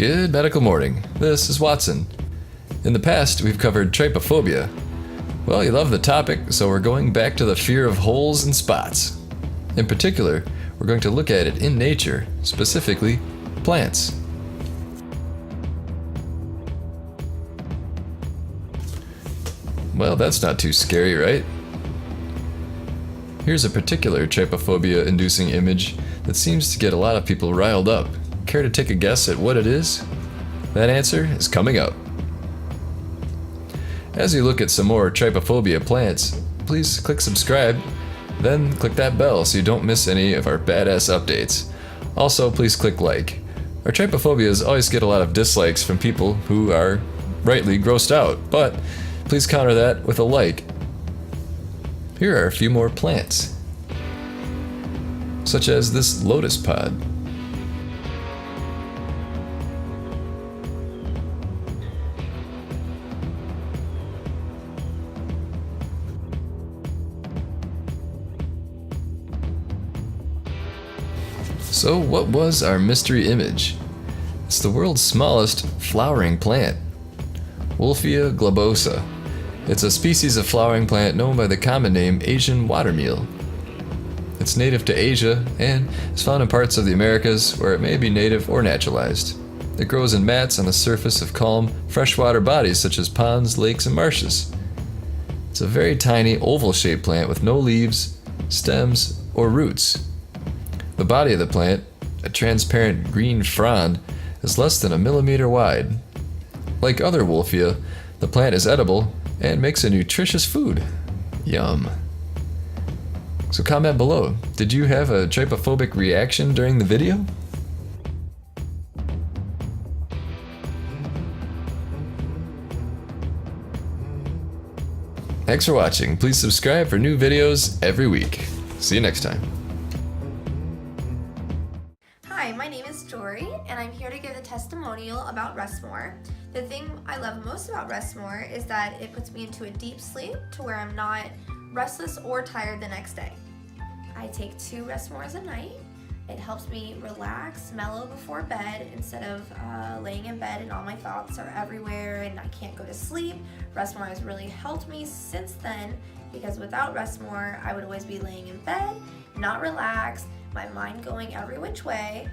Good medical morning. This is Watson. In the past, we've covered trypophobia. Well, you love the topic, so we're going back to the fear of holes and spots. In particular, we're going to look at it in nature, specifically plants. Well, that's not too scary, right? Here's a particular trypophobia-inducing image that seems to get a lot of people riled up. Care to take a guess at what it is? That answer is coming up. As you look at some more Trypophobia plants, please click subscribe, then click that bell so you don't miss any of our badass updates. Also, please click like. Our Trypophobias always get a lot of dislikes from people who are rightly grossed out, but please counter that with a like. Here are a few more plants, such as this lotus pod. So what was our mystery image? It's the world's smallest flowering plant, Wolffia globosa. It's a species of flowering plant known by the common name Asian watermeal. It's native to Asia and is found in parts of the Americas where it may be native or naturalized. It grows in mats on the surface of calm, freshwater bodies such as ponds, lakes, and marshes. It's a very tiny, oval-shaped plant with no leaves, stems, or roots. The body of the plant, a transparent green frond, is less than a millimeter wide. Like other Wolffia, the plant is edible and makes a nutritious food. Yum. So comment below, did you have a trypophobic reaction during the video? Thanks for watching. Please subscribe for new videos every week. See you next time. Hi, my name is Jory, and I'm here to give a testimonial about RESTMORE. The thing I love most about RESTMORE is that it puts me into a deep sleep to where I'm not restless or tired the next day. I take 2 RESTMOREs a night. It helps me relax, mellow before bed instead of laying in bed and all my thoughts are everywhere and I can't go to sleep. RESTMORE has really helped me since then because without RESTMORE, I would always be laying in bed, not relaxed, my mind going every which way.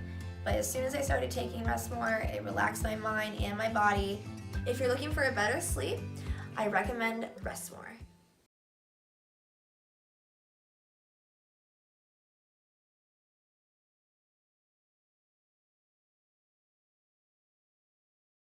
But as soon as I started taking RESTMORE, it relaxed my mind and my body. If you're looking for a better sleep, I recommend RESTMORE.